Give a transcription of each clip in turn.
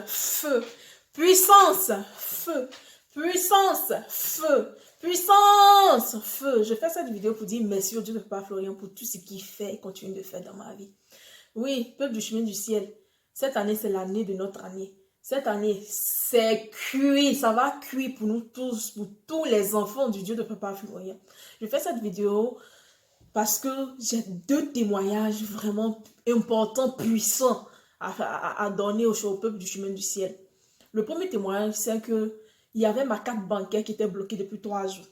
feu. Puissance, feu. Puissance, feu. Puissance, feu. Je fais cette vidéo pour dire merci au Dieu de Papa Florian pour tout ce qu'il fait et continue de faire dans ma vie. Oui, peuple du chemin du ciel, cette année, c'est l'année de notre année. Cette année, c'est cuit, ça va cuire pour nous tous, pour tous les enfants du Dieu de Papa Florian. Je fais cette vidéo parce que j'ai deux témoignages vraiment importants, puissants à donner au peuple du chemin du ciel. Le premier témoignage, c'est que il y avait ma carte bancaire qui était bloquée depuis 3 jours.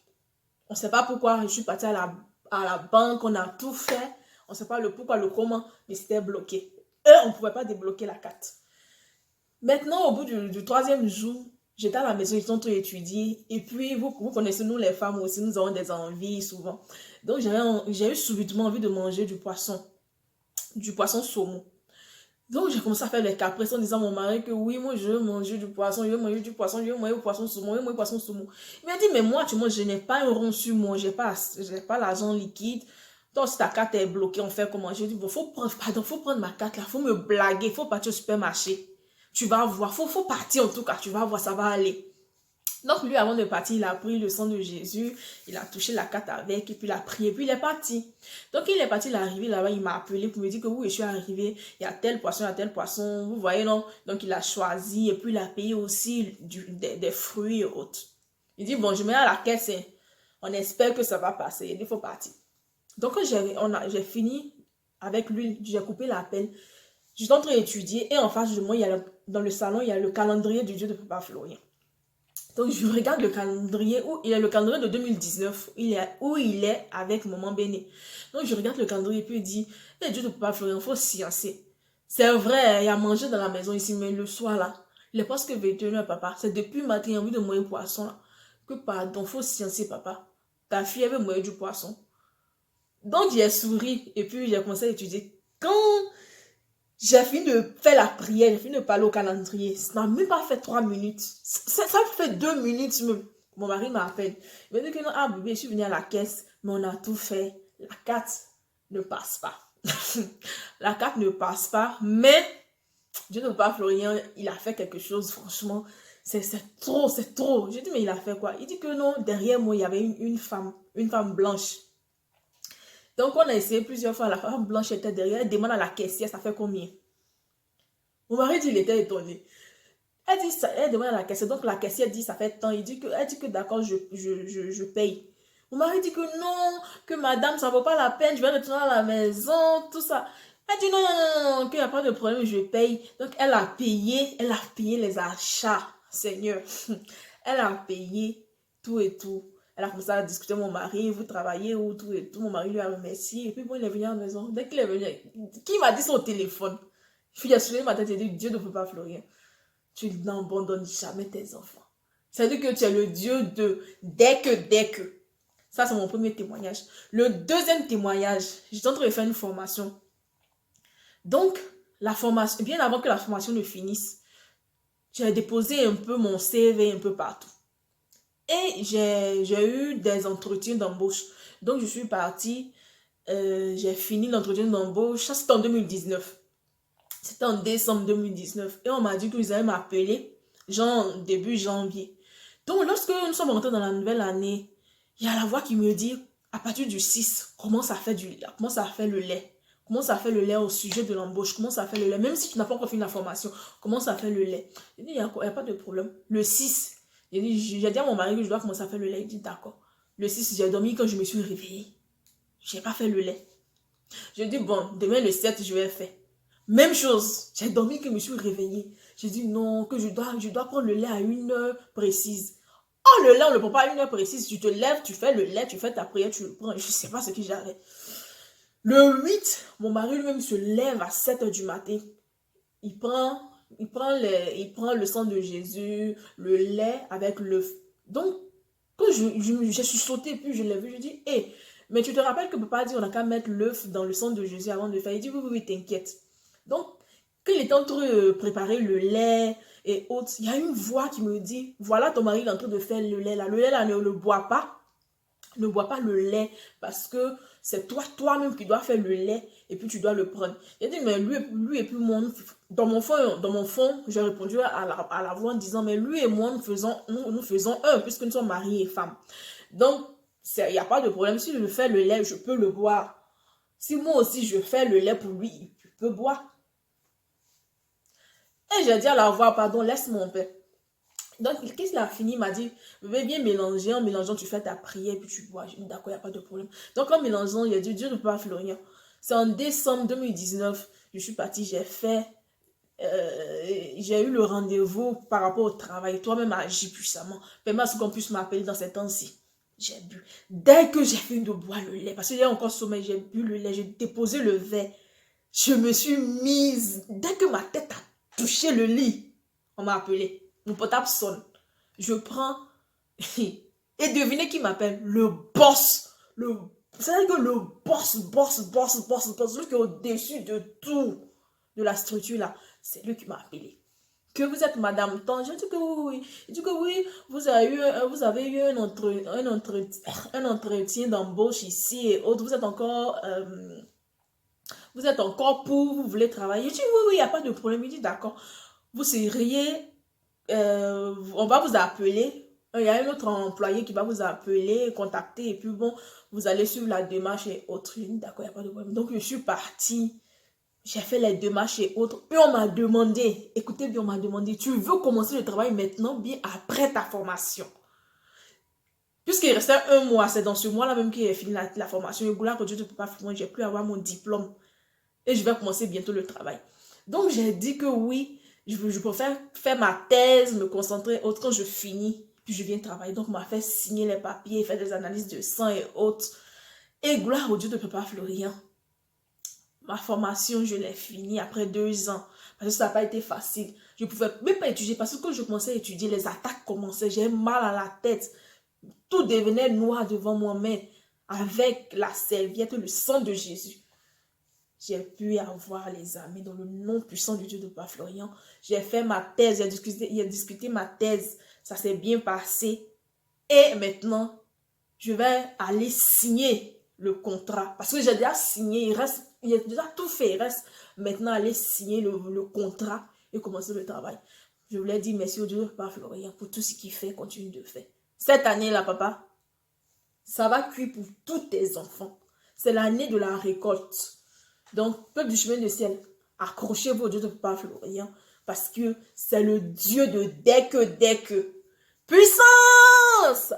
On ne sait pas pourquoi, je suis partie à la banque, on a tout fait. On ne sait pas le pourquoi, le comment, mais c'était bloqué. Et on ne pouvait pas débloquer la carte. Maintenant, au bout du 3e jour, j'étais à la maison, ils sont tous étudiés. Et puis, vous connaissez, nous les femmes aussi, nous avons des envies souvent. Donc, j'ai eu subitement envie de manger du poisson saumon. Donc, j'ai commencé à faire les caprices en disant à mon mari que oui, moi, je veux manger du poisson, je veux manger du poisson, je veux manger du poisson saumon, je veux manger du poisson saumon. Il m'a dit, mais moi, tu vois, je n'ai pas un rond sur moi, je n'ai pas l'argent liquide. Donc, si ta carte est bloquée, on fait comment? Je dis, bon, faut prendre ma carte là, faut me blaguer, faut partir au supermarché. Tu vas voir, faut partir en tout cas, tu vas voir, ça va aller. Donc, lui, avant de partir, il a pris le sang de Jésus, il a touché la carte avec, et puis il a prié, puis il est parti. Donc, il est parti, il est arrivé là-bas, il m'a appelé pour me dire que oui, je suis arrivé, il y a tel poisson, vous voyez, non? Donc, il a choisi, et puis il a payé aussi des fruits et autres. Il dit, bon, je mets à la caisse, hein. On espère que ça va passer, il faut partir. Donc, quand j'ai fini avec lui, j'ai coupé l'appel, je suis en train d'étudier, et en face de moi, dans le salon, il y a le calendrier du Dieu de Papa Florian. Donc, je regarde le calendrier où il y a le calendrier de 2019 où il est avec Maman Béné. Donc, je regarde le calendrier et puis il dit, hey, Dieu de Papa Florian, il faut sciencer. C'est vrai, il y a mangé dans la maison ici, mais le soir là, il est presque 21h, papa. C'est depuis matin, il a envie de manger poisson là. Que pardon, il faut sciencer, papa. Ta fille, elle veut manger du poisson. Donc, j'ai souri et puis j'ai commencé à étudier. Quand j'ai fini de faire la prière, j'ai fini de parler au calendrier. Ça n'a même pas fait 3 minutes. Ça fait 2 minutes. Mon mari m'appelle. Il m'a dit que non, ah bébé, je suis venue à la caisse, mais on a tout fait. La carte ne passe pas. La carte ne passe pas, mais Dieu ne veut pas Florian, il a fait quelque chose, franchement. C'est trop, c'est trop. J'ai dit, mais il a fait quoi? Il dit que non, derrière moi, il y avait une femme blanche. Donc, on a essayé plusieurs fois. La femme blanche était derrière. Elle demande à la caissière, ça fait combien? Mon mari dit, il était étonné. Elle demande à la caissière. Donc, la caissière dit, ça fait tant. Elle dit que d'accord, je paye. Mon mari dit que non, que madame, ça ne vaut pas la peine. Je vais retourner à la maison, tout ça. Elle dit non, qu'il n'y a pas de problème, je paye. Donc, elle a payé les achats, Seigneur. Elle a payé tout et tout. Elle a commencé à discuter avec mon mari, vous travaillez où, tout et tout. Mon mari lui a remercié. Et puis bon, il est venu à la maison. Dès qu'il est venu, qui m'a dit son téléphone? Puis il a soulevé ma tête et dit, Dieu ne peut pas Florian. Tu n'abandonnes jamais tes enfants. C'est-à-dire que tu es le Dieu de dès que. Ça, c'est mon premier témoignage. Le deuxième témoignage, j'étais en train de faire une formation. Donc, la formation, bien avant que la formation ne finisse, j'ai déposé un peu mon CV un peu partout. Et j'ai eu des entretiens d'embauche. Donc, je suis partie, j'ai fini l'entretien d'embauche. Ça, c'était en 2019. C'était en décembre 2019. Et on m'a dit qu'ils allaient m'appeler, genre début janvier. Donc, lorsque nous sommes rentrés dans la nouvelle année, il y a la voix qui me dit, à partir du 6, comment ça fait le lait? Comment ça fait le lait au sujet de l'embauche? Comment ça fait le lait? Même si tu n'as pas encore fini la formation, comment ça fait le lait? Il dit, il n'y a pas de problème. Le 6, j'ai dit à mon mari que je dois commencer à faire le lait. Il dit, d'accord. Le 6, j'ai dormi quand je me suis réveillée. Je n'ai pas fait le lait. Je dis, bon, demain le 7, je vais faire. Même chose. J'ai dormi que je me suis réveillée. J'ai dit, non, que je dois prendre le lait à 1h précise. Oh, le lait, on ne le prend pas à 1h précise. Tu te lèves, tu fais le lait, tu fais ta prière, tu le prends. Je ne sais pas ce que j'arrête. Le 8, mon mari lui-même se lève à 7h du matin. Il prend le sang de Jésus, le lait avec l'œuf. Donc, quand je suis sautée, puis je l'ai vu, je dis, hé, mais tu te rappelles que papa dit on n'a qu'à mettre l'œuf dans le sang de Jésus avant de faire. Il dit, oui, t'inquiète. Donc, quand il est en train de préparer le lait et autres, il y a une voix qui me dit, voilà ton mari il est en train de faire le lait là. Le lait là, ne le bois pas. Ne bois pas le lait parce que c'est toi-même qui dois faire le lait et puis tu dois le prendre. Il a dit, mais lui et puis moi, dans mon fond, j'ai répondu à la voix en disant, mais lui et moi, nous faisons un puisque nous sommes mariés et femmes. Donc, il n'y a pas de problème. Si je fais le lait, je peux le boire. Si moi aussi je fais le lait pour lui, il peut boire. Et j'ai dit à la voix, pardon, laisse mon père. Donc, qu'est-ce qu'il a fini? Il m'a dit, bébé, viens mélanger. En mélangeant, tu fais ta prière, puis tu bois. J'ai dit, d'accord, il n'y a pas de problème. Donc, en mélangeant, il a dit, Dieu ne peut pas Florian. C'est en décembre 2019, je suis partie, j'ai eu le rendez-vous par rapport au travail. Toi-même agis puissamment. Permets à ce qu'on puisse m'appeler dans ces temps-ci. J'ai bu. Dès que j'ai fini de boire le lait, parce que j'ai encore sommeil, j'ai bu le lait, j'ai déposé le verre. Je me suis mise. Dès que ma tête a touché le lit, on m'a appelé. Mon portable sonne. Je prends. Et devinez qui m'appelle? Le boss. C'est-à-dire que le boss, celui qui est au-dessus de tout, de la structure là, c'est lui qui m'a appelé. Que vous êtes Madame Tan? Je dis que oui. Il dit que oui, vous avez eu un entretien d'embauche ici et autres. Vous êtes encore vous voulez travailler. Je dis oui, il n'y a pas de problème. Il dit d'accord. Vous seriez, on va vous appeler. Il y a un autre employé qui va vous appeler, contacter, et puis bon, vous allez suivre la démarche et autres. D'accord, il n'y a pas de problème. Donc, je suis partie. J'ai fait les démarches et autres. Et on m'a demandé, écoutez bien, on m'a demandé, tu veux commencer le travail maintenant, bien après ta formation? Puisqu'il restait un mois, c'est dans ce mois-là même qu'il a fini la formation. Et là, que Dieu ne peut pas finir, j'ai pu avoir mon diplôme. Et je vais commencer bientôt le travail. Donc, j'ai dit que oui, je préfère faire ma thèse, me concentrer autre quand je finis. Puis je viens travailler. Donc, on m'a fait signer les papiers, faire des analyses de sang et autres. Et gloire au Dieu de Papa Florian. Ma formation, je l'ai finie après 2 ans. Parce que ça n'a pas été facile. Je ne pouvais même pas étudier. Parce que quand je commençais à étudier, les attaques commençaient. J'avais mal à la tête. Tout devenait noir devant moi. Mais avec la serviette, le sang de Jésus, j'ai pu avoir les amis dans le nom puissant du Dieu de Papa Florian. J'ai fait ma thèse, j'ai discuté ma thèse. Ça s'est bien passé. Et maintenant, je vais aller signer le contrat. Parce que j'ai déjà signé, il y a déjà tout fait. Il reste maintenant aller signer le contrat et commencer le travail. Je voulais dire merci au Dieu de Papa Florian pour tout ce qu'il fait, continue de faire. Cette année-là, papa, ça va cuire pour tous tes enfants. C'est l'année de la récolte. Donc, peuple du chemin de ciel, accrochez-vous au Dieu de Papa Florian parce que c'est le Dieu de dès que. Puissance!